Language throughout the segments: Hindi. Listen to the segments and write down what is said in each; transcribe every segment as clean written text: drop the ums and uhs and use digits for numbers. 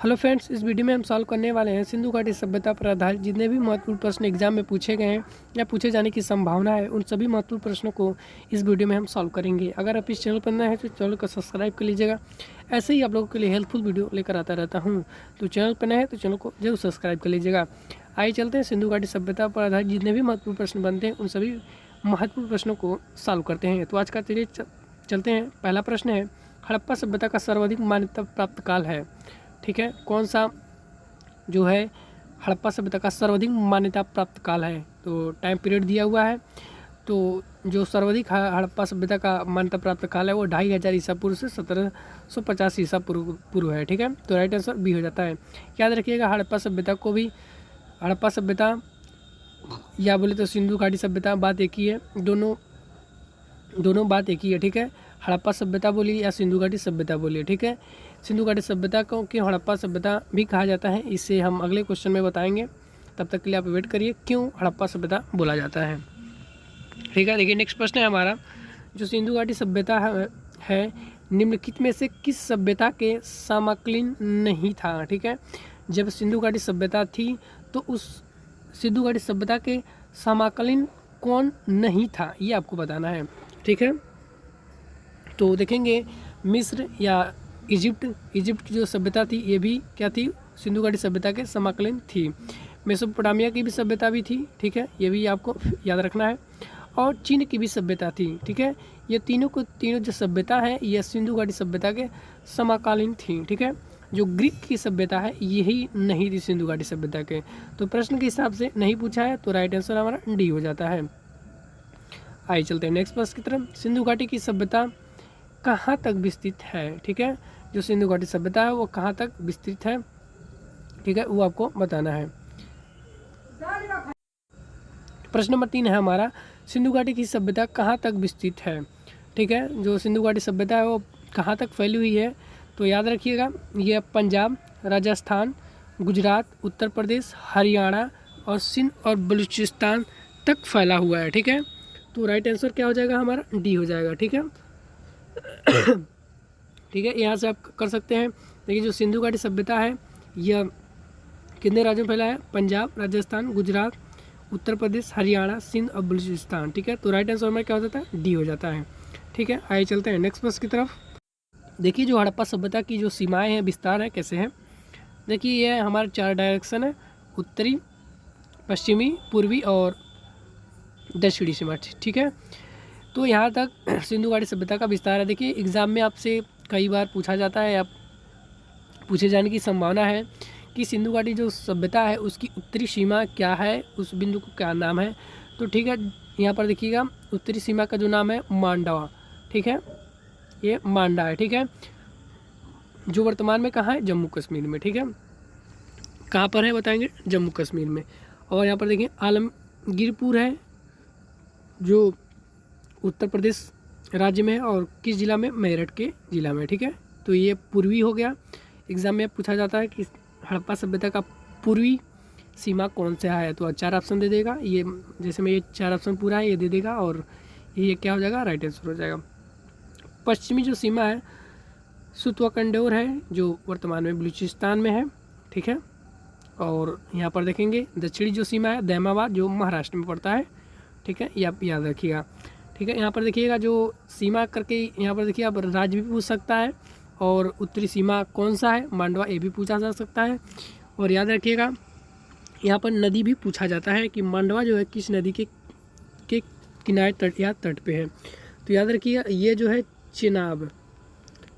हेलो फ्रेंड्स, इस वीडियो में हम सॉल्व करने वाले हैं सिंधु घाटी सभ्यता पर आधारित जितने भी महत्वपूर्ण प्रश्न एग्जाम में पूछे गए हैं या पूछे जाने की संभावना है, उन सभी महत्वपूर्ण प्रश्नों को इस वीडियो में हम सॉल्व करेंगे। अगर आप इस चैनल पर नए हैं तो चैनल को सब्सक्राइब कर लीजिएगा। ऐसे ही आप लोगों के लिए हेल्पफुल वीडियो लेकर आता रहता हूँ, तो चैनल पर नए हैं तो चैनल को जरूर सब्सक्राइब कर लीजिएगा। आइए चलते हैं, सिंधु घाटी सभ्यता पर आधारित जितने भी महत्वपूर्ण प्रश्न बनते हैं उन सभी महत्वपूर्ण प्रश्नों को सॉल्व करते हैं। तो आज का चलिए चलते हैं। पहला प्रश्न है, हड़प्पा सभ्यता का सर्वाधिक मान्यता प्राप्त काल है। ठीक है, कौन सा जो है हड़प्पा सभ्यता का सर्वाधिक मान्यता प्राप्त काल है। तो टाइम पीरियड दिया हुआ है, तो जो सर्वाधिक हड़प्पा सभ्यता का मान्यता प्राप्त काल है वो 2500 ईसा पूर्व से 1750 ईसा पूर्व है। ठीक है, तो राइट आंसर बी हो जाता है। याद रखिएगा, हड़प्पा सभ्यता को भी हड़प्पा सभ्यता या बोले तो सिंधु घाटी सभ्यता बात एक ही है, दोनों बात एक ही है। ठीक है, हड़प्पा सभ्यता बोलिए या सिंधु घाटी सभ्यता बोलिए। ठीक है, सिंधु घाटी सभ्यता को कि हड़प्पा सभ्यता भी कहा जाता है, इसे हम अगले क्वेश्चन में बताएंगे। तब तक के लिए आप वेट करिए क्यों हड़प्पा सभ्यता बोला जाता है। ठीक है, देखिए नेक्स्ट प्रश्न है हमारा, जो सिंधु घाटी सभ्यता है निम्नलिखित में से किस सभ्यता के समकालीन नहीं था। ठीक है, जब सिंधु घाटी सभ्यता थी तो उस सिंधु घाटी सभ्यता के समकालीन कौन नहीं था, ये आपको बताना है। ठीक है, तो देखेंगे मिस्र या इजिप्ट की जो सभ्यता थी ये भी क्या थी, सिंधु घाटी सभ्यता के समकालीन थी। मेसोपोटामिया की भी सभ्यता भी थी। ठीक है, ये भी आपको याद रखना है। और चीन की भी सभ्यता थी। ठीक है, ये तीनों जो सभ्यता है ये सिंधु घाटी सभ्यता के समकालीन थी। ठीक है, जो ग्रीक की सभ्यता है यही नहीं थी सिंधु घाटी सभ्यता के। तो प्रश्न के हिसाब से नहीं पूछा है, तो राइट आंसर हमारा डी हो जाता है। आइए चलते हैं नेक्स्ट प्रश्न की तरफ। सिंधु घाटी की सभ्यता कहाँ तक विस्तृत है। ठीक है, जो सिंधु घाटी सभ्यता है वो कहाँ तक विस्तृत है, ठीक है, वो आपको बताना है। प्रश्न नंबर 3 है हमारा, सिंधु घाटी की सभ्यता कहाँ तक विस्तृत है। ठीक है, जो सिंधु घाटी सभ्यता है वो कहाँ तक फैली हुई है, तो याद रखिएगा ये पंजाब, राजस्थान, गुजरात, उत्तर प्रदेश, हरियाणा और सिंध और बलूचिस्तान तक फैला हुआ है। ठीक है, तो राइट आंसर क्या हो जाएगा हमारा, डी हो जाएगा। ठीक है ठीक है, यहाँ से आप कर सकते हैं। देखिए जो सिंधु घाटी सभ्यता है यह कितने राज्यों में फैला है, पंजाब, राजस्थान, गुजरात, उत्तर प्रदेश, हरियाणा, सिंध और बलूचिस्तान। ठीक है, तो राइट आंसर में क्या हो जाता है, डी हो जाता है। ठीक है, आइए चलते हैं नेक्स्ट प्रश्न की तरफ। देखिए जो हड़प्पा सभ्यता की जो सीमाएँ हैं, विस्तार है कैसे है। देखिए ये हमारे 4 डायरेक्शन है, उत्तरी, पश्चिमी, पूर्वी और दक्षिणी सीमा। ठीक है, तो यहाँ तक सिंधु घाटी सभ्यता का विस्तार है। देखिए एग्जाम में आपसे कई बार पूछा जाता है या पूछे जाने की संभावना है कि सिंधु घाटी जो सभ्यता है उसकी उत्तरी सीमा क्या है, उस बिंदु को क्या नाम है। तो ठीक है, यहाँ पर देखिएगा उत्तरी सीमा का जो नाम है मांडवा। ठीक है, ये मांडा है। ठीक है, जो वर्तमान में कहाँ है, जम्मू कश्मीर में। ठीक है, कहाँ पर है बताएंगे, जम्मू कश्मीर में। और यहाँ पर देखिए आलमगीरपुर है जो उत्तर प्रदेश राज्य में है और किस जिला में, मेरठ के जिला में। ठीक है, तो ये पूर्वी हो गया। एग्जाम में पूछा जाता है कि हड़प्पा सभ्यता का पूर्वी सीमा कौन सा है, तो 4 ऑप्शन दे देगा। ये जैसे में ये 4 ऑप्शन पूरा है ये दे देगा और ये क्या हो जाएगा, राइट आंसर हो जाएगा। पश्चिमी जो सीमा है सुतवाकंडोर है जो वर्तमान में बलूचिस्तान में है। ठीक है, और यहाँ पर देखेंगे दक्षिणी जो सीमा है दैमाबाद जो महाराष्ट्र में पड़ता है। ठीक है, ये आप याद रखिएगा। ठीक है, यहाँ पर देखिएगा जो सीमा करके यहाँ पर देखिए आप राज्य भी पूछ सकता है और उत्तरी सीमा कौन सा है, मांडवा, ये भी पूछा जा सकता है। और याद रखिएगा यहाँ पर नदी भी पूछा जाता है कि मांडवा जो है किस नदी के किनारे तट या तट पे है। तो याद रखिएगा ये जो है चेनाब।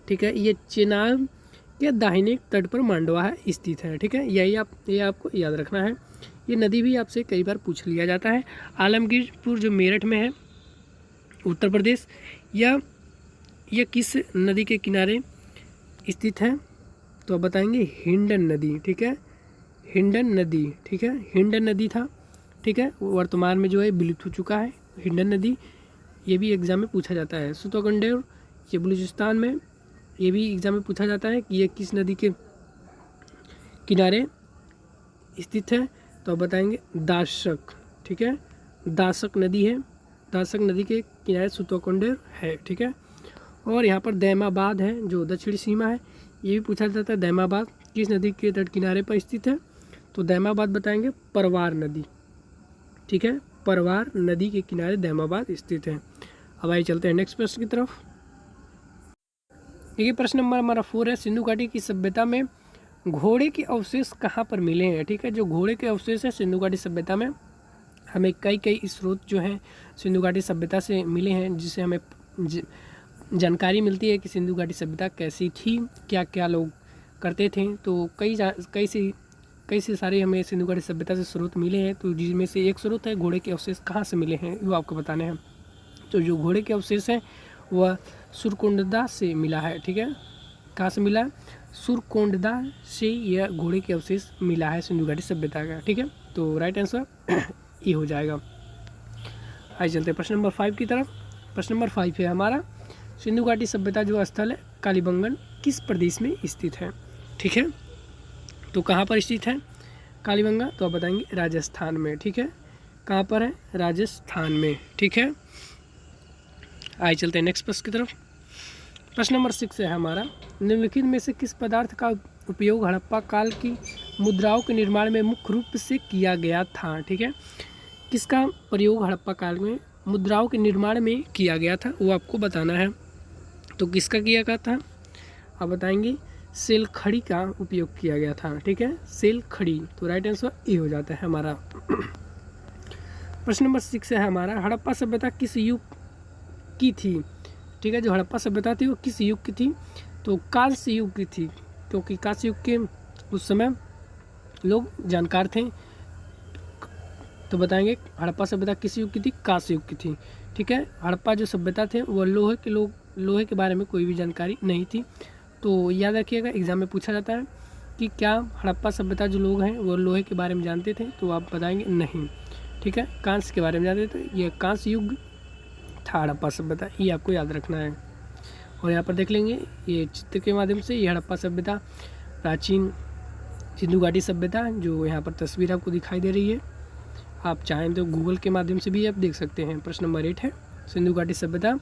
ठीक है, ये चेनाब के दाहिने तट पर मांडवा है स्थित है। ठीक है, ये आपको याद रखना है। ये नदी भी आपसे कई बार पूछ लिया जाता है। आलमगीरपुर जो मेरठ में है उत्तर प्रदेश, यह किस नदी के किनारे स्थित है, तो आप बताएंगे हिंडन नदी। ठीक है, हिंडन नदी। ठीक है, हिंडन नदी था। ठीक है, वर्तमान में जो है विलुप्त हो चुका है हिंडन नदी, ये भी एग्जाम में पूछा जाता है। सुतोकंडेर ये बलूचिस्तान में, ये भी एग्जाम में पूछा जाता है कि ये किस नदी के किनारे स्थित है, तो आप बताएंगे दाशक। ठीक है, दाशक नदी है, दाशक नदी के किनारे सुतोकंडेर है। ठीक है, और यहाँ पर दैमाबाद है जो दक्षिणी सीमा है, ये भी पूछा जाता है दैमाबाद किस नदी के तट किनारे पर स्थित है? तो दैमाबाद बताएंगे परवार नदी, ठीक है, परवार नदी के किनारे दैमाबाद स्थित है। अब आइए चलते हैं नेक्स्ट प्रश्न की तरफ। देखिए प्रश्न नंबर हमारा 4 है, सिंधु घाटी की सभ्यता में घोड़े के अवशेष कहाँ पर मिले हैं? ठीक है, जो घोड़े के अवशेष है सिंधु घाटी सभ्यता में हमें कई स्रोत जो हैं सिंधु घाटी सभ्यता से मिले हैं, जिससे हमें जानकारी मिलती है कि सिंधु घाटी सभ्यता कैसी थी, क्या क्या लोग करते थे। तो कई से सारे हमें सिंधु घाटी सभ्यता से स्रोत मिले हैं। तो जिसमें से एक स्रोत है घोड़े के अवशेष कहाँ से मिले हैं वो आपको बताने हैं। तो जो घोड़े के अवशेष हैं वह सुरकोंडा से मिला है, ठीक है, कहाँ से मिला? सुरकोंडा से यह घोड़े के अवशेष मिला है सिंधु घाटी सभ्यता का, ठीक है। तो राइट आंसर ये हो जाएगा। आइए चलते हैं प्रश्न नंबर 5 की तरफ। प्रश्न नंबर 5 है हमारा, सिंधु घाटी सभ्यता जो स्थल है कालीबंगन किस प्रदेश में स्थित है? ठीक है, तो कहाँ पर स्थित है कालीबंगा? तो आप बताएंगे राजस्थान में, ठीक है, कहाँ पर है? राजस्थान में, ठीक है। आइए चलते हैं नेक्स्ट प्रश्न की तरफ। प्रश्न नंबर 6 है हमारा, निम्नलिखित में से किस पदार्थ का उपयोग हड़प्पा काल की मुद्राओं के निर्माण में मुख्य रूप से किया गया था? ठीक है, किसका प्रयोग हड़प्पा काल में मुद्राओं के निर्माण में किया गया था वो आपको बताना है। तो किसका किया गया था आप बताएंगे? सेल खड़ी का उपयोग किया गया था, ठीक है, सेल खड़ी। तो राइट आंसर ए हो जाता है हमारा। प्रश्न नंबर 6 है हमारा, हड़प्पा सभ्यता किस युग की थी? ठीक है, जो हड़प्पा सभ्यता थी वो किस युग की थी? तो कांस्य युग की थी, क्योंकि कांस्य युग के उस समय लोग जानकार थे। तो बताएंगे हड़प्पा सभ्यता किस युग की थी? कांस्य युग की थी, ठीक है। हड़प्पा जो सभ्यता थे वो लोहे के बारे में कोई भी जानकारी नहीं थी। तो याद रखिएगा एग्जाम में पूछा जाता है कि क्या हड़प्पा सभ्यता जो लोग हैं वो लोहे के बारे में जानते थे? तो आप बताएंगे नहीं, ठीक है, कांस्य के बारे में जानते थे। ये कांस्य युग था हड़प्पा सभ्यता, ये आपको याद रखना है। और यहाँ पर देख लेंगे ये चित्र के माध्यम से ये हड़प्पा सभ्यता प्राचीन सिंधु घाटी सभ्यता जो यहाँ पर तस्वीर आपको दिखाई दे रही है। आप चाहें तो गूगल के माध्यम से भी आप देख सकते हैं। प्रश्न नंबर 8 है, सिंधु घाटी सभ्यता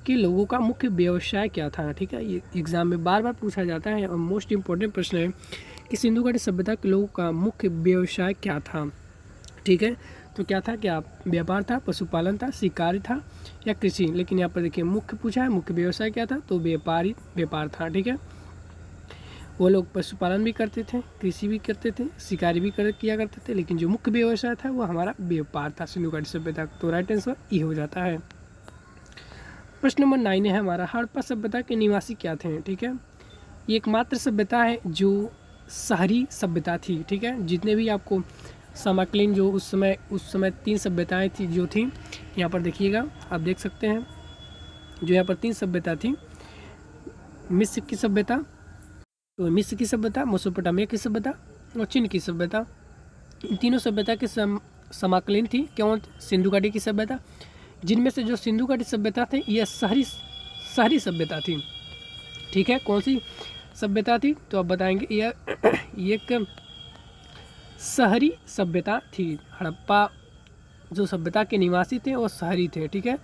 के लोगों का मुख्य व्यवसाय क्या था? ठीक है, ये एग्जाम में बार बार पूछा जाता है और मोस्ट इम्पोर्टेंट प्रश्न है कि सिंधु घाटी सभ्यता के लोगों का मुख्य व्यवसाय क्या था? ठीक है, तो क्या था? क्या व्यापार था, पशुपालन था, शिकारी था या कृषि? लेकिन यहाँ पर देखिए मुख्य पूछा है, मुख्य व्यवसाय क्या था? तो व्यापार था, ठीक है। वो लोग पशुपालन भी करते थे, कृषि भी करते थे, शिकारी भी किया करते थे, लेकिन जो मुख्य व्यवसाय था वो हमारा व्यापार था सिंधु घाटी सभ्यता। तो राइट आंसर ई हो जाता है। प्रश्न नंबर 9 है हमारा, हड़प्पा सभ्यता के निवासी क्या थे? ठीक है, ये एकमात्र सभ्यता है जो शहरी सभ्यता थी, ठीक है। जितने भी आपको समकालीन जो उस समय 3 सभ्यताएं थी जो थी, यहाँ पर देखिएगा आप देख सकते हैं जो यहाँ पर 3 सभ्यता थी। मिस्र की सभ्यता, तो मिस्र की सभ्यता, मेसोपोटामिया की सभ्यता और चीन की सभ्यता, इन तीनों सभ्यता के समकालीन थी क्यों? सिंधु घाटी की सभ्यता, जिनमें से जो सिंधु घाटी सभ्यता थी यह शहरी सभ्यता थी, ठीक है। कौन सी सभ्यता थी? तो आप बताएंगे यह एक शहरी सभ्यता थी। हड़प्पा जो सभ्यता के निवासी थे वो शहरी थे, ठीक है।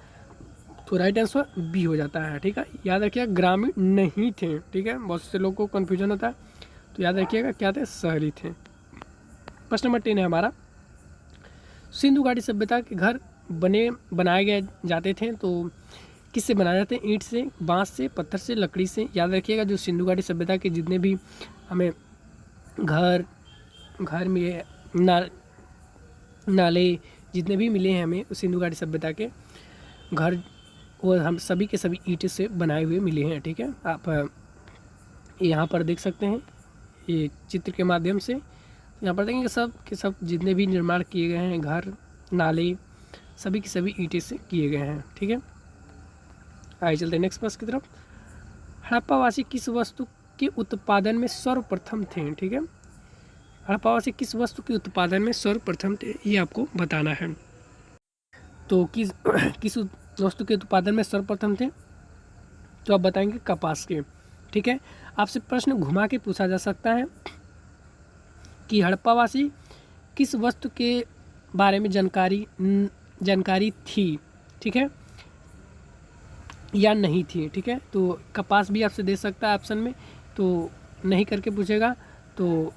तो राइट आंसर बी हो जाता है, ठीक है। याद रखिएगा ग्रामीण नहीं थे, ठीक है, बहुत से लोगों को कन्फ्यूजन होता है। तो याद रखिएगा क्या थे? शहरी थे। प्रश्न नंबर 10 है हमारा, सिंधु घाटी सभ्यता के घर बनाए गए जाते थे तो किससे बनाए जाते हैं? ईंट से, बांस से, पत्थर से, लकड़ी से। याद रखिएगा जो सिंधु घाटी सभ्यता के जितने भी हमें घर में नाले जितने भी मिले हैं हमें सिंधु घाटी सभ्यता के घर, वो हम सभी के सभी ईंट से बनाए हुए मिले हैं, ठीक है। आप यहाँ पर देख सकते हैं ये चित्र के माध्यम से। यहाँ पर देखेंगे सब के सब जितने भी निर्माण किए गए हैं घर, नाले, सभी के सभी ईंट से किए गए हैं, ठीक है। आइए चलते हैं नेक्स्ट प्रश्न की तरफ। हड़प्पावासी किस वस्तु के उत्पादन में सर्वप्रथम थे? ठीक है, हड़प्पावासी किस वस्तु के उत्पादन में सर्वप्रथम थे ये आपको बताना है। तो किस वस्तु के उत्पादन में सर्वप्रथम थे? तो आप बताएंगे कपास के, ठीक है। आपसे प्रश्न घुमा के पूछा जा सकता है कि हड़प्पावासी किस वस्तु के बारे में जानकारी थी, ठीक है, या नहीं थी, ठीक है। तो कपास भी आपसे दे सकता है ऑप्शन में, तो नहीं करके पूछेगा तो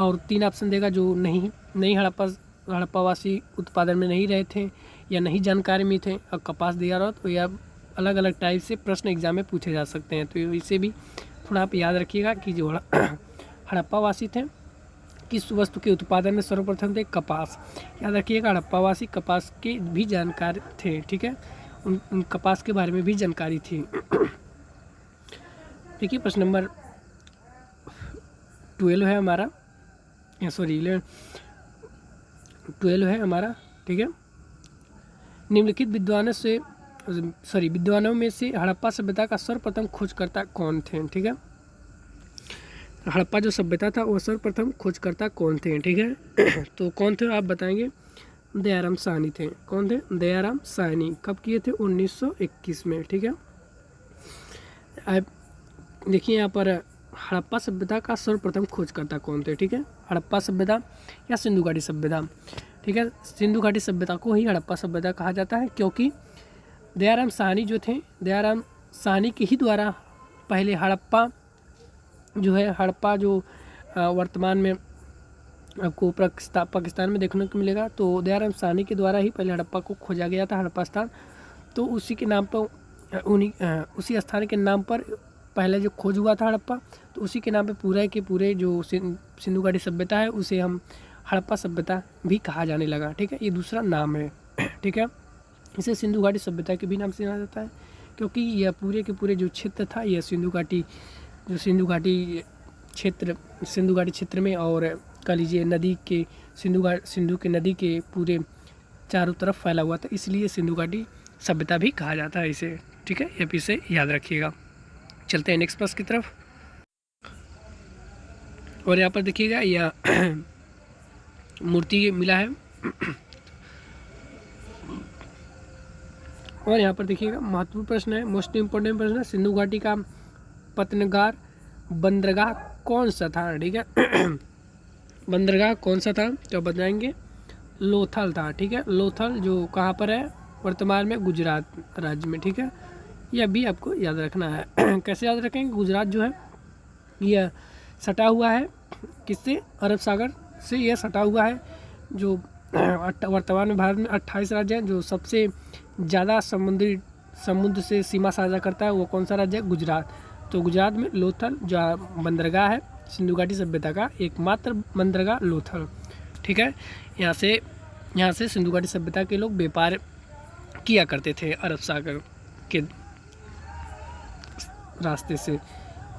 और 3 ऑप्शन देगा जो नहीं हड़प्पावासी उत्पादन में नहीं रहे थे या नहीं जानकारी में थे, और कपास दिया रहा तो यह अलग अलग टाइप से प्रश्न एग्जाम में पूछे जा सकते हैं। तो इसे भी थोड़ा आप याद रखिएगा कि जो हड़प्पावासी थे किस वस्तु के उत्पादन में सर्वप्रथम थे, कपास। याद रखिएगा हड़प्पावासी कपास के भी जानकार थे, ठीक है, उन कपास के बारे में भी जानकारी थी। देखिए प्रश्न नंबर 12 है हमारा, सॉरी 12 है हमारा, ठीक है। निम्नलिखित विद्वानों में से हड़प्पा सभ्यता का सर्वप्रथम खोजकर्ता कौन थे, ठीक है। हड़प्पा जो सभ्यता था वो सर्वप्रथम खोजकर्ता कौन थे, ठीक है। तो कौन थे आप बताएंगे, दयाराम साहनी थे। कौन थे, दयाराम साहनी। कब किए थे, 1921 में, ठीक है। अब देखिए यहाँ पर हड़प्पा सभ्यता का सर्वप्रथम खोजकर्ता कौन थे, ठीक है। हड़प्पा सभ्यता या सिंधु घाटी सभ्यता, ठीक है। सिंधु घाटी सभ्यता को ही हड़प्पा सभ्यता कहा जाता है, क्योंकि दयाराम साहनी जो थे, दयाराम साहनी के ही द्वारा पहले हड़प्पा जो वर्तमान में आपको पाकिस्तान में देखने को मिलेगा, तो दयाराम साहनी के द्वारा ही पहले हड़प्पा को खोजा गया था, हड़प्पा स्थान। तो उसी के नाम पर उसी स्थान के नाम पर पहले जो खोज हुआ था हड़प्पा, तो उसी के नाम पे पूरे के पूरे जो सिंधु घाटी सभ्यता है उसे हम हड़प्पा सभ्यता भी कहा जाने लगा, ठीक है। ये दूसरा नाम है, ठीक है। इसे सिंधु घाटी सभ्यता के भी नाम से जाना जाता है, क्योंकि यह पूरे के पूरे जो क्षेत्र था, यह सिंधु घाटी क्षेत्र में, और कह लीजिए नदी के सिंधु के नदी के पूरे चारों तरफ फैला हुआ था, इसलिए सिंधु घाटी सभ्यता भी कहा जाता है इसे, ठीक है। ये भी इसे याद रखिएगा। चलते हैं नेक्स्ट प्रश्न की तरफ। और यहाँ पर देखिएगा यह मूर्ति मिला है, और यहाँ पर देखिएगा महत्वपूर्ण प्रश्न है, मोस्ट इम्पोर्टेंट प्रश्न है, सिंधु घाटी का पतनगार बंदरगाह कौन सा था, ठीक है। बंदरगाह कौन सा था, तो बताएंगे लोथल था, ठीक है। लोथल जो कहाँ पर है, वर्तमान में गुजरात राज्य में, ठीक है। यह भी आपको याद रखना है। कैसे याद रखेंगे, गुजरात जो है यह सटा हुआ है किससे, अरब सागर से यह सटा हुआ है। जो वर्तमान में भारत में 28 राज्य हैं, जो सबसे ज़्यादा समुद्र से सीमा साझा करता है वो कौन सा राज्य है, गुजरात। तो गुजरात में लोथल जो बंदरगाह है सिंधु घाटी सभ्यता का एकमात्र बंदरगाह लोथल, ठीक है। यहाँ से सिंधु घाटी सभ्यता के लोग व्यापार किया करते थे अरब सागर के रास्ते से।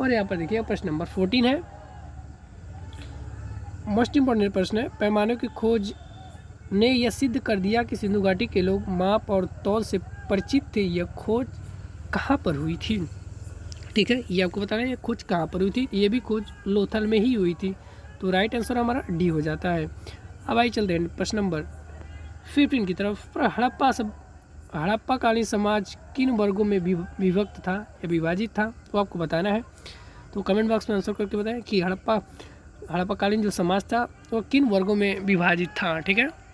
और यहाँ पर देखिए प्रश्न नंबर 14 है, मोस्ट इम्पोर्टेंट प्रश्न है, पैमानों की खोज ने यह सिद्ध कर दिया कि सिंधु घाटी के लोग माप और तौल से परिचित थे। यह खोज कहाँ पर हुई थी, ठीक है। ये आपको बताना है ये खोज कहाँ पर हुई थी, ये भी खोज लोथल में ही हुई थी। तो राइट आंसर हमारा डी हो जाता है। अब आइए चलते हैं प्रश्न नंबर 15 की तरफ। हड़प्पाकालीन समाज किन वर्गों में विभक्त था या विभाजित था, तो आपको बताना है। तो कमेंट बॉक्स में आंसर करके बताएं कि हड़प्पाकालीन जो समाज था वो किन वर्गों में विभाजित था, ठीक है।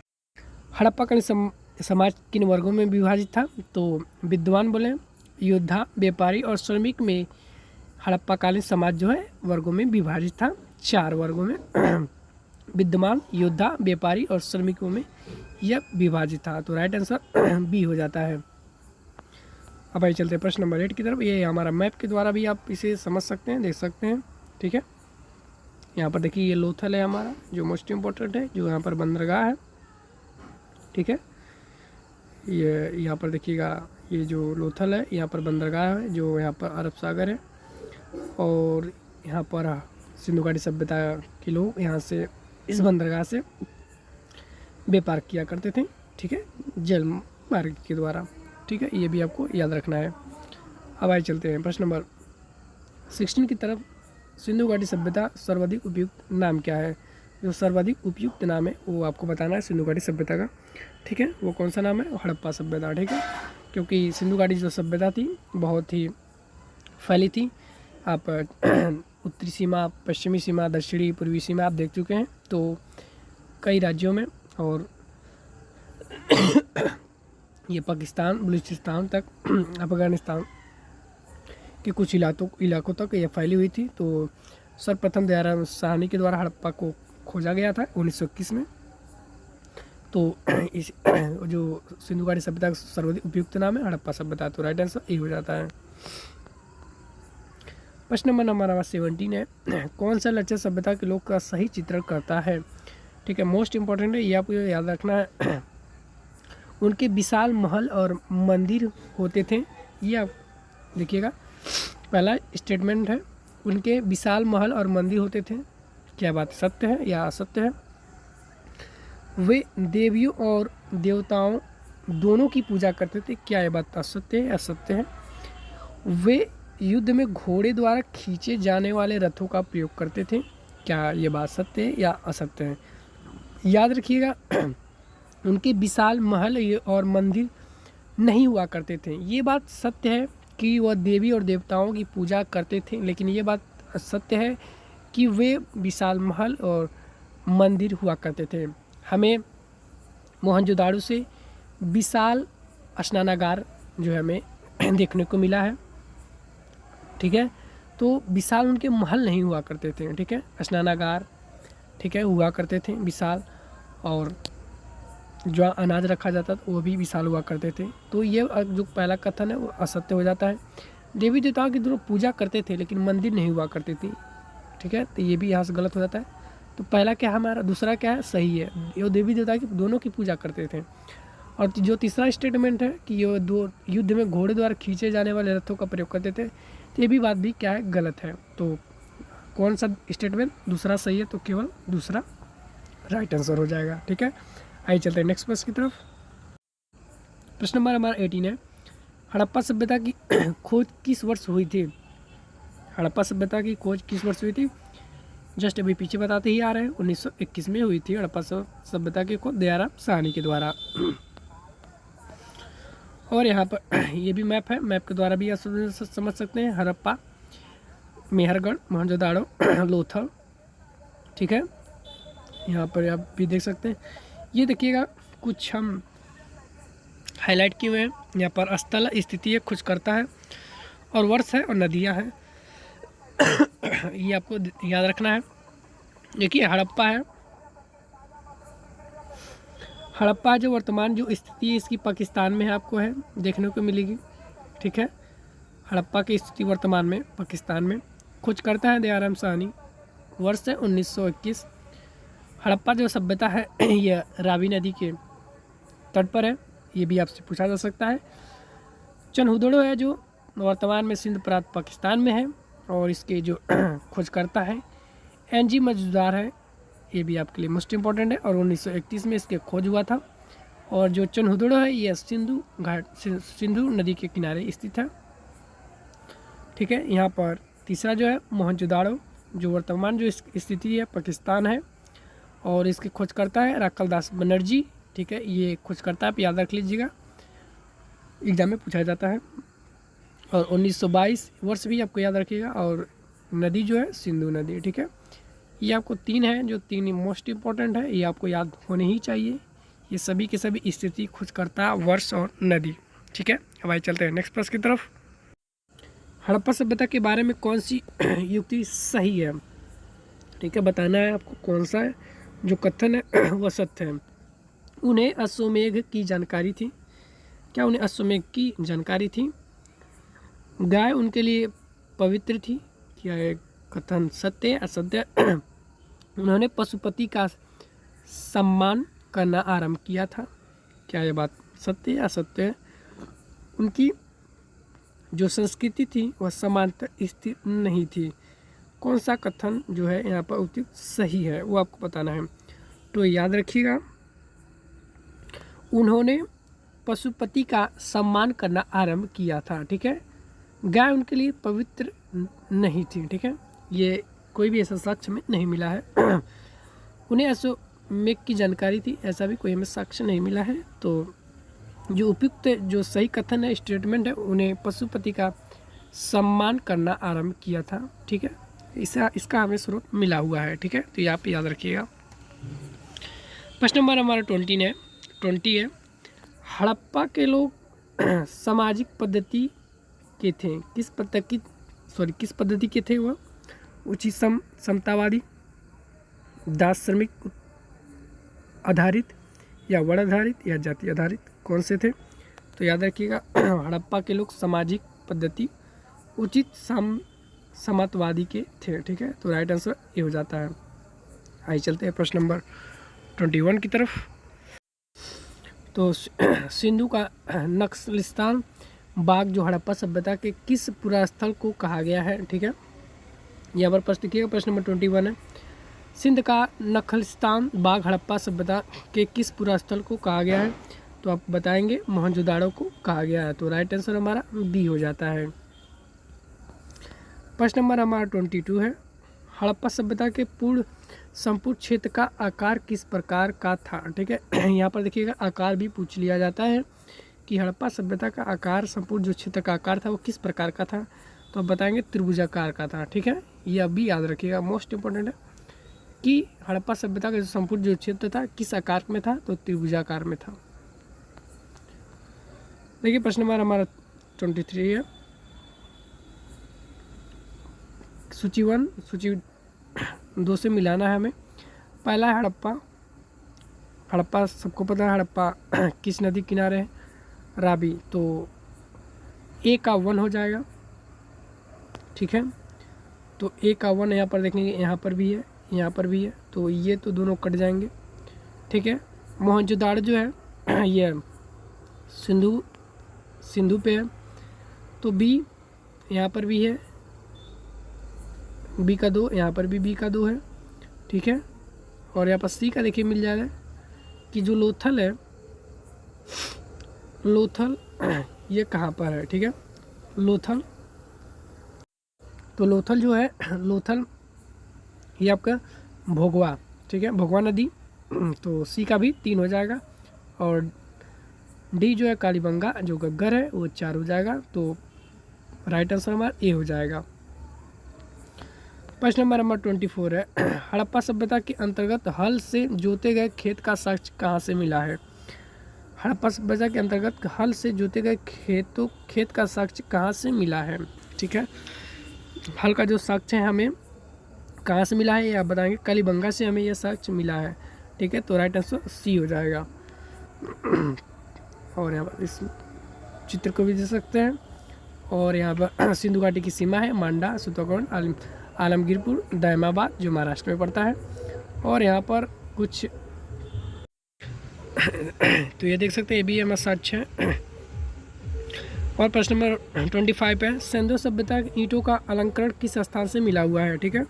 हड़प्पाकालीन समाज किन वर्गों में विभाजित था, तो विद्वान बोले, योद्धा, व्यापारी और श्रमिक में हड़प्पाकालीन समाज जो है वर्गों में विभाजित था, 4 वर्गों में। विद्वान, योद्धा, व्यापारी और श्रमिकों में यह विभाजित था। तो राइट आंसर बी हो जाता है। अब आइए चलते हैं प्रश्न नंबर 8 की तरफ। ये हमारा मैप के द्वारा भी आप इसे समझ सकते हैं, देख सकते हैं, ठीक है। यहाँ पर देखिए ये लोथल है हमारा जो मोस्ट इम्पोर्टेंट है, जो यहाँ पर बंदरगाह है, ठीक है। ये यहाँ पर देखिएगा ये जो लोथल है यहाँ पर बंदरगाह है, जो यहाँ पर अरब सागर है, और यहाँ पर सिंधु घाटी सभ्यता के लोग यहाँ से इस बंदरगाह से व्यापार किया करते थे, ठीक है, जल मार्ग के द्वारा, ठीक है। ये भी आपको याद रखना है। अब आइए चलते हैं प्रश्न नंबर 16 की तरफ। सिंधु घाटी सभ्यता सर्वाधिक उपयुक्त नाम क्या है, जो सर्वाधिक उपयुक्त नाम है वो आपको बताना है सिंधु घाटी सभ्यता का, ठीक है। वो कौन सा नाम है, हड़प्पा सभ्यता, ठीक है। क्योंकि सिंधु घाटी जो सभ्यता थी बहुत ही फैली थी। आप उत्तरी सीमा, पश्चिमी सीमा, दक्षिणी, पूर्वी सीमा आप देख चुके हैं, तो कई राज्यों में, और ये पाकिस्तान, बलूचिस्तान तक, अफगानिस्तान के कुछ इलाकों तक यह फैली हुई थी। तो सर्वप्रथम दयाराम साहनी के द्वारा हड़प्पा को खोजा गया था 1921 में। तो इस जो सिंधु घाटी सभ्यता का सर्वाधिक उपयुक्त नाम है हड़प्पा सभ्यता। तो राइट आंसर ए हो जाता है। प्रश्न नंबर हमारा 17 है, कौन सा लक्षण सभ्यता के लोग का सही चित्रण करता है? ठीक है, मोस्ट इंपॉर्टेंट है, ये आपको याद रखना है। उनके विशाल महल और मंदिर होते थे। ये आप देखिएगा, पहला स्टेटमेंट है, उनके विशाल महल और मंदिर होते थे। क्या बात सत्य है या असत्य है? वे देवियों और देवताओं दोनों की पूजा करते थे। क्या ये बात असत्य है या सत्य है? वे युद्ध में घोड़े द्वारा खींचे जाने वाले रथों का प्रयोग करते थे। क्या ये बात सत्य है या असत्य है? याद रखिएगा, उनके विशाल महल और मंदिर नहीं हुआ करते थे। ये बात सत्य है कि वह देवी और देवताओं की पूजा करते थे, लेकिन ये बात सत्य है कि वे विशाल महल और मंदिर हुआ करते थे। हमें मोहनजोदाड़ो से विशाल स्नानागार जो है हमें देखने को मिला है। ठीक है, तो विशाल उनके महल नहीं हुआ करते थे। ठीक है, स्नानागार ठीक है हुआ करते थे विशाल, और जो अनाज रखा जाता था वो भी विशाल हुआ करते थे। तो ये जो पहला कथन है वो असत्य हो जाता है। देवी देवताओं की दोनों पूजा करते थे लेकिन मंदिर नहीं हुआ करती थी। ठीक है, तो ये भी यहाँ से गलत हो जाता है। तो पहला क्या हमारा, दूसरा क्या है, सही है, ये देवी देवता की दोनों की पूजा करते थे। और जो तीसरा स्टेटमेंट है कि ये दो युद्ध में घोड़े द्वारा खींचे जाने वाले रथों का प्रयोग करते थे, तो ये भी बात भी क्या है, गलत है। तो कौन सा स्टेटमेंट दूसरा सही है? तो केवल दूसरा राइट आंसर हो जाएगा। ठीक है, आइए चलते हैं नेक्स्ट प्रश्न की तरफ। प्रश्न नंबर हमारा 18 है, हड़प्पा सभ्यता की खोज किस वर्ष हुई थी? हड़प्पा सभ्यता की खोज किस वर्ष हुई थी? जस्ट अभी पीछे बताते ही आ रहे हैं, 1921 में हुई थी हड़प्पा सभ्यता की खोज दयाराम साहनी के द्वारा। और यहाँ पर ये भी मैप है, मैप के द्वारा भी आप समझ सकते हैं। हड़प्पा, मेहरगढ़, मोहनजोदाड़ो, लोथल। ठीक है, यहाँ पर आप भी देख सकते हैं। ये देखिएगा, कुछ हम हाईलाइट किए हुए हैं। यहाँ पर स्थल स्थिति है, खोज करता है, और वर्ष है, और नदियाँ हैं। ये आपको याद रखना है। देखिए हड़प्पा है, हड़प्पा जो वर्तमान जो स्थिति है इसकी पाकिस्तान में है, आपको है देखने को मिलेगी। ठीक है, हड़प्पा की स्थिति वर्तमान में पाकिस्तान में। खोज करता है दयाराम साहनी, वर्ष है 1921। हड़प्पा जो सभ्यता है यह रावी नदी के तट पर है, ये भी आपसे पूछा जा सकता है। चनहुदड़ो है जो वर्तमान में सिंध प्रांत पाकिस्तान में है, और इसके जो खोज करता है एनजी मजूदार है, ये भी आपके लिए मोस्ट इम्पॉर्टेंट है, और 1931 में इसके खोज हुआ था। और जो चनहुदड़ो है यह सिंधु नदी के किनारे स्थित है। ठीक है, यहाँ पर तीसरा जो है मोहनजोदाड़ो, जो वर्तमान जो स्थिति है पाकिस्तान है, और इसके खोज करता है राखलदास बनर्जी। ठीक है, ये खोज करता है, आप याद रख लीजिएगा, एग्जाम में पूछा जाता है। और 1922 वर्ष भी आपको याद रखिएगा, और नदी जो है सिंधु नदी। ठीक है, ये आपको तीन है, जो तीन मोस्ट इम्पॉर्टेंट है, ये आपको याद होने ही चाहिए। ये सभी के सभी स्थिति खोज करता है, वर्ष और नदी। ठीक है, अब आइए चलते हैं नेक्स्ट प्रश्न की तरफ। हड़प्पा सभ्यता के बारे में कौन सी युक्ति सही है? ठीक है, बताना है आपको कौन सा है जो कथन है वह सत्य है। उन्हें अश्वमेघ की जानकारी थी। क्या उन्हें अश्वमेघ की जानकारी थी? गाय उनके लिए पवित्र थी। क्या ये कथन सत्य है असत्य? उन्होंने पशुपति का सम्मान करना आरंभ किया था। क्या ये बात सत्य है असत्य है? उनकी जो संस्कृति थी वह समानता स्थिर नहीं थी। कौन सा कथन जो है यहाँ पर उपयुक्त सही है वो आपको बताना है। तो याद रखिएगा, उन्होंने पशुपति का सम्मान करना आरंभ किया था। ठीक है, गाय उनके लिए पवित्र नहीं थी। ठीक है, ये कोई भी ऐसा साक्ष्य में नहीं मिला है। उन्हें अश्वमेघ की जानकारी थी, ऐसा भी कोई हमें साक्ष्य नहीं मिला है। तो जो उपयुक्त जो सही कथन है, स्टेटमेंट है, उन्हें पशुपति का सम्मान करना आरंभ किया था। ठीक है, इसका हमें स्रोत मिला हुआ है। ठीक है, तो ये आप याद रखिएगा। प्रश्न नंबर हमारा 20 है, हड़प्पा के लोग सामाजिक पद्धति के थे, किस पद्धति के थे वह? उचित समतावादी, दास श्रमिक आधारित या वर्ण आधारित या जाति आधारित, कौन से थे? तो याद रखिएगा हड़प्पा के लोग सामाजिक पद्धति उचित समतावादी के थे। ठीक है, तो राइट आंसर ये हो जाता है। आइए चलते हैं प्रश्न नंबर 21 की तरफ। तो सिंधु का नक्सलिस्तान बाग जो हड़प्पा सभ्यता के किस पुरास्थल को कहा गया है? ठीक है, यहाँ पर प्रश्न देखिएगा, प्रश्न नंबर 21 है, सिंध का नक्सलिस्तान बाग हड़प्पा सभ्यता के किस पुरास्थल को कहा गया है? तो आप बताएंगे मोहनजोदाड़ो को कहा गया है। तो राइट आंसर हमारा बी हो जाता है। प्रश्न नंबर हमारा 22 है, हड़प्पा सभ्यता के पूर्ण संपूर्ण क्षेत्र का आकार किस प्रकार का था? ठीक है, यहाँ पर देखिएगा आकार भी पूछ लिया जाता है कि हड़प्पा सभ्यता का आकार, संपूर्ण जो क्षेत्र का आकार था वो किस प्रकार का था? तो आप बताएंगे त्रिभुजाकार का था। ठीक है, यह भी याद रखिएगा, मोस्ट इंपॉर्टेंट है कि हड़प्पा सभ्यता का जो संपूर्ण जो क्षेत्र था किस आकार में था? तो त्रिभुजाकार में था। देखिए प्रश्न नंबर हमारा 23 है, सूची 1 सूची 2 से मिलाना है हमें। पहला है हड़प्पा। हड़प्पा सबको पता है, हड़प्पा किस नदी किनारे है? रावी। तो ए का 1 हो जाएगा। ठीक है, तो ए का 1 यहाँ पर देखेंगे, यहाँ पर भी है, यहाँ पर भी है, तो ये तो दोनों कट जाएंगे। ठीक है, मोहनजोदाड़ो जो है ये सिंधु पे है, तो बी यहाँ पर भी है, बी का 2, यहाँ पर भी बी का 2 है। ठीक है, और यहाँ पर सी का देखिए मिल जाएगा कि जो लोथल है, लोथल ये कहाँ पर है? ठीक है, लोथल, तो लोथल जो है, लोथल ये आपका भोगवा। ठीक है, भोगवा नदी, तो सी का भी 3 हो जाएगा, और डी जो है कालीबंगा जो गग्गर है वो 4 हो जाएगा। तो राइट आंसर हमारा ए हो जाएगा। प्रश्न नंबर 24 है, हड़प्पा सभ्यता के अंतर्गत हल से जोते गए खेत का साक्ष्य कहाँ से मिला है? हड़प्पा सभ्यता के अंतर्गत हल से जोते गए खेत का साक्ष्य कहाँ से मिला है? ठीक है, हल का जो साक्ष्य है हमें कहाँ से मिला है ये आप बताएंगे। कालीबंगा से हमें यह साक्ष्य मिला है। ठीक है, तो राइट आंसर सी हो जाएगा। और यहाँ पर इस चित्र को भी दे सकते हैं, और यहाँ पर सिंधु घाटी की सीमा है मांडा, सुतोगढ़, आलमगीरपुर, दैमाबाद जो महाराष्ट्र में पड़ता है, और यहाँ पर कुछ तो ये देख सकते हैं, ये भी हमारा सच है। और प्रश्न नंबर 25 है, सिंधु सभ्यता ईंटों का अलंकरण किस स्थान से मिला हुआ है? ठीक है,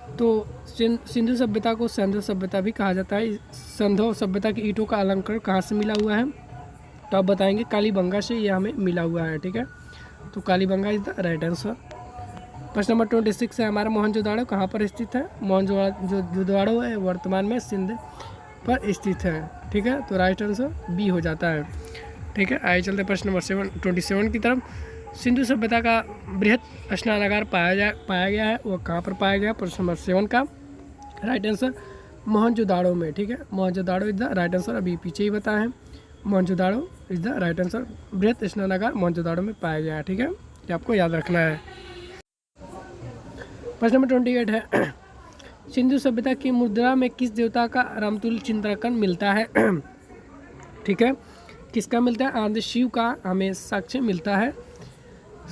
तो सिंधु सभ्यता को सिंधु सभ्यता भी कहा जाता है। सिंधु सभ्यता की ईंटों का अलंकरण कहाँ से मिला हुआ है? तो आप बताएंगे कालीबंगा से ये हमें मिला हुआ है। ठीक है, तो Kalibangan is the right answer. प्रश्न नंबर 26 है हमारा, मोहनजोदाड़ो कहाँ पर स्थित है? मोहनजोदाड़ो है वर्तमान में सिंध पर स्थित है। ठीक है, तो राइट आंसर बी हो जाता है। ठीक है, आइए चलते प्रश्न नंबर 27 की तरफ। सिंधु सभ्यता का बृहत स्नानागार पाया गया है, वो कहाँ पर पाया गया? प्रश्न नंबर 7 का राइट आंसर मोहनजोदाड़ो में। ठीक है, Mohenjodaro is the right answer, अभी पीछे ही बताया है, Mohenjodaro is the right answer. बृहत स्नानागार मोहनजोदाड़ो में पाया गया है। ठीक है, ये आपको याद रखना है। प्रश्न नंबर 28 है, सिंधु सभ्यता की मुद्रा में किस देवता का रामतुल्य चित्रांकन मिलता है? ठीक है, किसका मिलता है? आदि शिव का हमें साक्ष्य मिलता है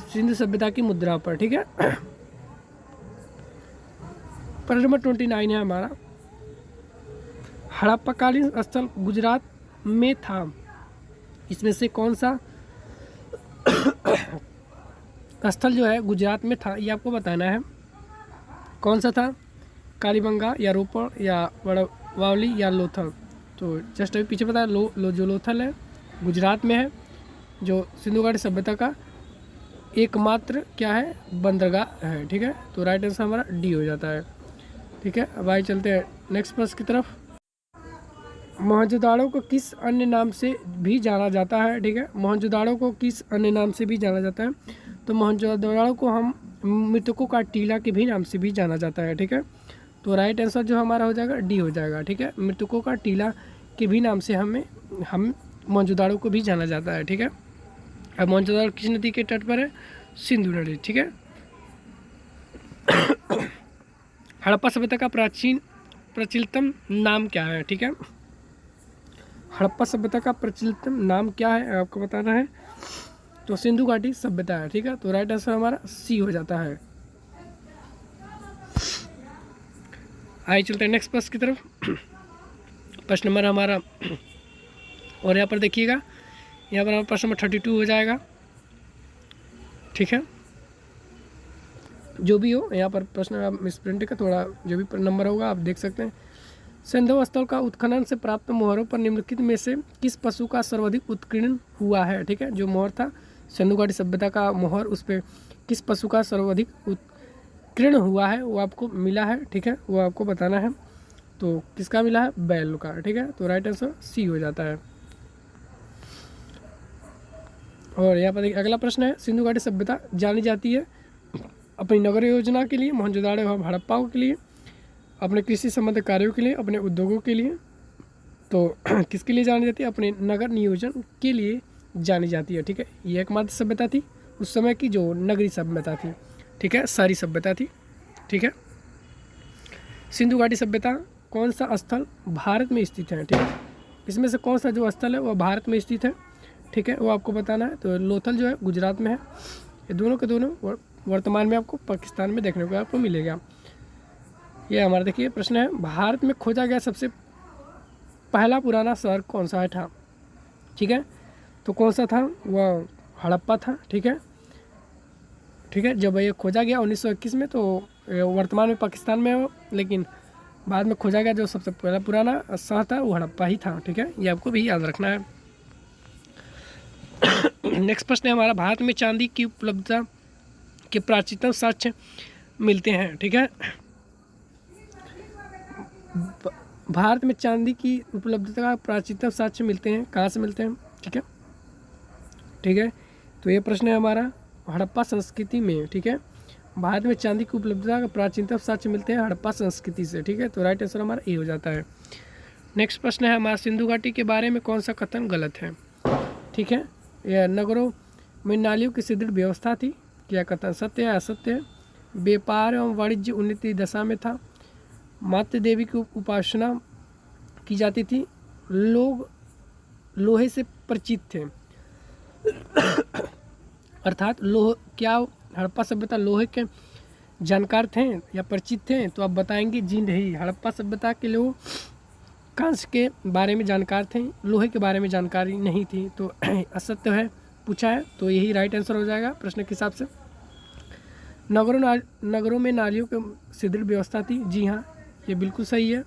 सिंधु सभ्यता की मुद्रा पर। ठीक है, प्रश्न नंबर 29 है हमारा, हड़प्पाकालीन स्थल गुजरात में था, इसमें से कौन सा स्थल जो है गुजरात में था? ये आपको बताना है, कौन सा था? कालीबंगा या रोपड़ या वावली या लोथल? तो जस्ट अभी पीछे बताया, जो लोथल है गुजरात में है, जो सिंधु घाटी सभ्यता का एकमात्र क्या है? बंदरगाह है। ठीक है, तो राइट आंसर हमारा डी हो जाता है। ठीक है, अब आइए चलते हैं नेक्स्ट प्रश्न की तरफ। मोहनजोदाड़ो को किस अन्य नाम से भी जाना जाता है? ठीक है, मोहनजोदाड़ो को किस अन्य नाम से भी जाना जाता है? तो मोहनजोदाड़ो को हम मृतकों का टीला के भी नाम से भी जाना जाता है। ठीक है, तो राइट आंसर जो हमारा हो जाएगा डी हो जाएगा। ठीक है, मृतकों का टीला के भी नाम से हम मोहनजोदाड़ो को भी जाना जाता है। ठीक है, अब मोहनजोदाड़ो किस नदी के तट पर है? सिंधु नदी। ठीक है। हड़प्पा सभ्यता का प्रचलितम नाम क्या है? ठीक है, हड़प्पा सभ्यता का प्रचलितम नाम क्या है आपको बताना है। तो सिंधु घाटी सभ्यता है। ठीक है, तो राइट आंसर हमारा सी हो जाता है। आइए चलते हैं नेक्स्ट प्रश्न की तरफ। प्रश्न नंबर हमारा, और यहाँ पर देखिएगा, यहाँ पर हमारा प्रश्न नंबर 32 हो जाएगा। ठीक है, जो भी हो यहाँ पर प्रश्न मिसप्रिंट का थोड़ा जो भी नंबर होगा आप देख सकते हैं। सिंधु स्थल का उत्खनन से प्राप्त मोहरों पर निम्नलिखित में से किस पशु का सर्वाधिक उत्कीर्ण हुआ है? ठीक है, जो मोहर था सिंधु घाटी सभ्यता का मोहर, उस पर किस पशु का सर्वाधिक उत्कीर्ण हुआ है वो आपको मिला है। ठीक है, वो आपको बताना है। तो किसका मिला है? बैल का। ठीक है, तो राइट आंसर सी हो जाता है। और यहाँ पर देखिए अगला प्रश्न है, सिंधु घाटी सभ्यता जानी जाती है अपनी नगर योजना के लिए, मोहनजोदाड़ो एवं हड़प्पा के लिए, अपने कृषि संबंध कार्यों के लिए, अपने उद्योगों के लिए। तो किसके लिए जानी जाती है? अपने नगर नियोजन के लिए जानी जाती है। ठीक है, ये एकमात्र सभ्यता थी उस समय की जो नगरी सभ्यता थी। ठीक है, सारी सभ्यता थी। ठीक है, सिंधु घाटी सभ्यता कौन सा स्थल भारत में स्थित है? ठीक है, इसमें से कौन सा जो स्थल है वह भारत में स्थित है? ठीक है, वो आपको बताना है। तो लोथल जो है गुजरात में है। ये दोनों के दोनों वर्तमान में आपको पाकिस्तान में देखने को आपको मिलेगा। ये हमारा देखिए प्रश्न है, भारत में खोजा गया सबसे पहला पुराना शहर कौन सा है था? ठीक है, तो कौन सा था? वह हड़प्पा था। ठीक है, ठीक है, जब ये खोजा गया 1921 में, तो वर्तमान में पाकिस्तान में हो, लेकिन बाद में खोजा गया जो सबसे पहला पुराना शहर था वो हड़प्पा ही था। ठीक है, ये आपको भी याद रखना है। नेक्स्ट प्रश्न है हमारा, भारत में चांदी की उपलब्धता के प्राचीनतम साक्ष्य मिलते हैं? ठीक है, भारत में चांदी की उपलब्धता का प्राचीनतम साक्ष्य मिलते हैं, कहाँ से मिलते हैं? ठीक है, ठीक है, तो ये प्रश्न है हमारा हड़प्पा संस्कृति में। ठीक है, भारत में चांदी की उपलब्धता का प्राचीनतम साक्ष्य मिलते हैं हड़प्पा संस्कृति से। ठीक है, तो राइट आंसर हमारा ए हो जाता है। नेक्स्ट प्रश्न है हमारा, सिंधु घाटी के बारे में कौन सा कथन गलत है? ठीक है, यह नगरों में नालियों की सुदृढ़ व्यवस्था थी, क्या कथन सत्य है असत्य है? व्यापार एवं वाणिज्य उन्नति दशा में था, मातृ देवी की उपासना की जाती थी, लोग लोहे से परिचित थे। अर्थात लोह, क्या हड़प्पा सभ्यता लोहे के जानकार थे या परिचित थे? तो आप बताएंगे जी नहीं, हड़प्पा सभ्यता के लोग कांस्य के बारे में जानकार थे, लोहे के बारे में जानकारी नहीं थी। तो असत्य है पूछा है, तो यही राइट आंसर हो जाएगा प्रश्न के हिसाब से। नगरों में नालियों की सुदृढ़ व्यवस्था थी, जी हाँ ये बिल्कुल सही है।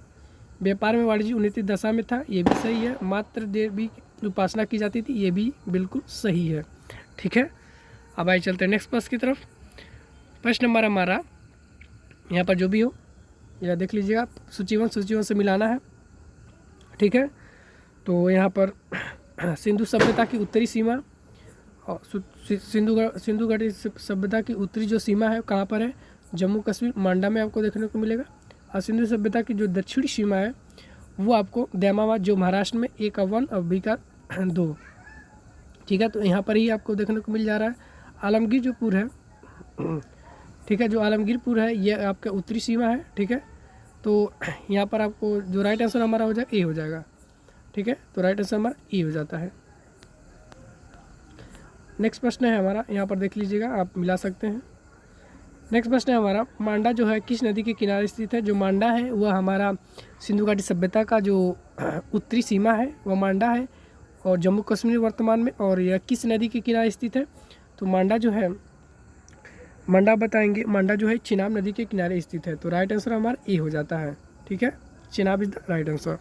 व्यापार में वाणिज्य उन्नति दशा में था, ये भी सही है। मातृ देवी की उपासना की जाती थी, ये भी बिल्कुल सही है। ठीक है, अब आइए चलते हैं नेक्स्ट प्रश्न की तरफ। प्रश्न नंबर हमारा यहाँ पर जो भी हो यह देख लीजिएगा, सूचीवन से मिलाना है। ठीक है, तो यहाँ पर सिंधु सभ्यता की उत्तरी सीमा और सिंधु घाटी सभ्यता की उत्तरी जो सीमा है कहाँ पर है? जम्मू कश्मीर मांडा में आपको देखने को मिलेगा। और सिंधु सभ्यता की जो दक्षिणी सीमा है वो आपको दैमाबाद जो महाराष्ट्र में 1 और 1 और बी का 2। ठीक है, तो यहाँ पर ही आपको देखने को मिल जा रहा है। आलमगीर जो पुर है, ठीक है, जो आलमगीरपुर है ये आपका उत्तरी सीमा है। ठीक है, तो यहाँ पर आपको जो राइट आंसर हमारा हो जाएगा ए हो जाएगा। ठीक है, तो राइट आंसर हमारा ए हो जाता है। नेक्स्ट प्रश्न है हमारा, यहाँ पर देख लीजिएगा आप मिला सकते हैं। नेक्स्ट प्रश्न है हमारा, मांडा जो है किस नदी के किनारे स्थित है? जो मांडा है वह हमारा सिंधु घाटी सभ्यता का जो उत्तरी सीमा है वह मांडा है, और जम्मू कश्मीर वर्तमान में। और यह किस नदी के किनारे स्थित है? तो मांडा जो है, मांडा बताएंगे, मांडा जो है चिनाब नदी के किनारे स्थित है। तो राइट आंसर हमारा ए हो जाता है। ठीक है, Chenab is the right answer.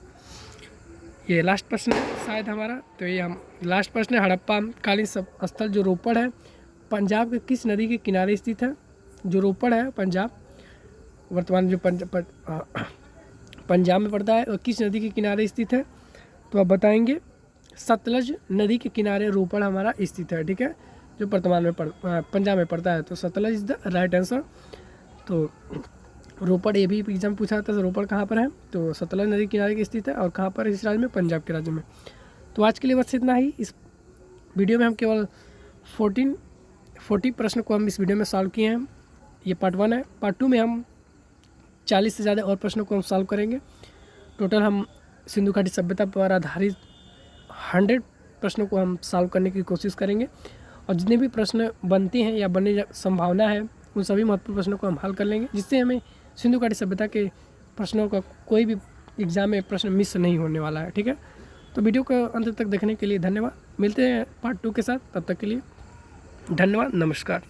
ये लास्ट प्रश्न है शायद हमारा, तो ये हम लास्ट प्रश्न है, हड़प्पा कालीन स्थल जो रोपड़ है पंजाब के किस नदी के किनारे स्थित है? जो रोपड़ है पंजाब वर्तमान जो पंजाब में पड़ता है और किस नदी के किनारे स्थित है? तो आप बताएंगे सतलज नदी के किनारे रोपड़ हमारा स्थित है। ठीक है, जो वर्तमान में पंजाब में पड़ता है। तो Sutlej is the right answer. तो रोपड़ ये भी एग्जाम पूछा था, तो रोपड़ कहाँ पर है? तो सतलज नदी किनारे की स्थित है, और कहाँ पर इस राज्य में? पंजाब के राज्य में। तो आज के लिए बस इतना ही। इस वीडियो में हम केवल 40 प्रश्न को हम इस वीडियो में सॉल्व किए हैं। ये पार्ट 1 है। पार्ट 2 में हम 40 से ज़्यादा और प्रश्नों को हम सॉल्व करेंगे। टोटल हम सिंधु घाटी सभ्यता पर आधारित 100 प्रश्नों को हम सॉल्व करने की कोशिश करेंगे और जितने भी प्रश्न बनते हैं या बनने की संभावना है उन सभी महत्वपूर्ण प्रश्नों को हम हल कर लेंगे, जिससे हमें सिंधु घाटी सभ्यता के प्रश्नों का कोई भी एग्जाम में प्रश्न मिस नहीं होने वाला है। ठीक है, तो वीडियो को अंत तक देखने के लिए धन्यवाद। मिलते हैं पार्ट 2 के साथ, तब तक के लिए धन्यवाद, नमस्कार।